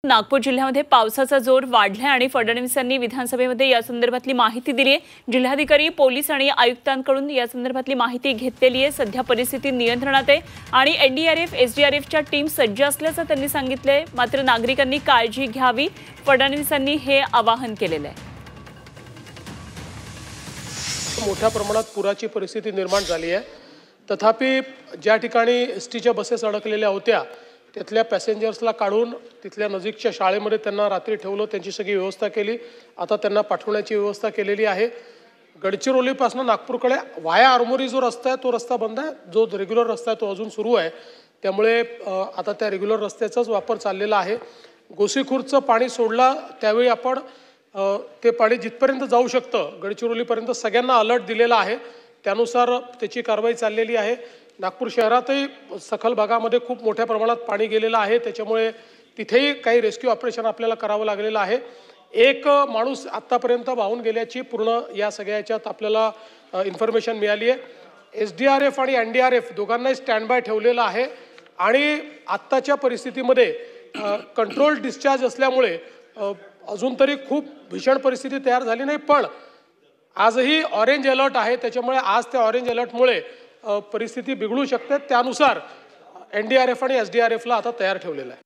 नागपूर जिल्ह्यामध्ये पावसाचा जोर वाढलाय आणि फडणवीसांनी विधानसभेमध्ये या संदर्भातली माहिती दिली आहे। जिल्हाधिकारी, पोलीस आणि आयुक्तांकडून या संदर्भातली माहिती घेतलेली आहे। सध्या परिस्थिती नियंत्रणात आहे आणि एनडीआरएफ, एसडीआरएफच्या टीम सज्ज असल्याचं त्यांनी सांगितलंय। मात्र नागरिकांनी काळजी घ्यावी, फडणवीसांनी हे आवाहन केलेलं आहे। मोठ्या प्रमाणात पुराची परिस्थिती निर्माण झाली आहे। तथापि ज्या ठिकाणी एसटीच्या बसेस अडकलेल्या होत्या तिथल्या पॅसेंजर्सला काढून तिथल्या नजीकच्या शाळेमध्ये त्यांना रात्री ठेवलं, त्यांची सगळी व्यवस्था केली। आता त्यांना पाठवण्याची व्यवस्था केलेली आहे। गडचिरोलीपासून नागपूरकडे वाया आरमोरी जो रस्ता आहे तो रस्ता बंद आहे, जो रेग्युलर रस्ता आहे तो अजून सुरू आहे। त्यामुळे आता त्या रेग्युलर रस्त्याचाच वापर चाललेला आहे। गोसीखुर्दचं पाणी सोडलं त्यावेळी आपण ते पाणी जिथपर्यंत जाऊ शकतं गडचिरोलीपर्यंत सगळ्यांना अलर्ट दिलेला आहे, त्यानुसार त्याची कारवाई चाललेली आहे। नागपूर शहरातही सखल भागामध्ये खूप मोठ्या प्रमाणात पाणी गेलेलं आहे, त्याच्यामुळे तिथेही काही रेस्क्यू ऑपरेशन आपल्याला करावं लागलेलं आहे। एक माणूस आतापर्यंत वाहून गेल्याची पूर्ण या सगळ्याच्यात आपल्याला इन्फॉर्मेशन मिळाली आहे। एसडीआरएफ आणि एनडीआरएफ दोघांनाही स्टँड बाय ठेवलेलं आहे आणि आत्ताच्या परिस्थितीमध्ये कंट्रोल डिस्चार्ज असल्यामुळे अजून तरी खूप भीषण परिस्थिती तयार झाली नाही, पण आजही ऑरेंज अलर्ट आहे, त्याच्यामुळे आज त्या ऑरेंज अलर्टमुळे परिस्थिती बिघडू शकते। त्यानुसार एनडीआरएफ आणि एसडीआरएफला आता तयार ठेवलेलं आहे।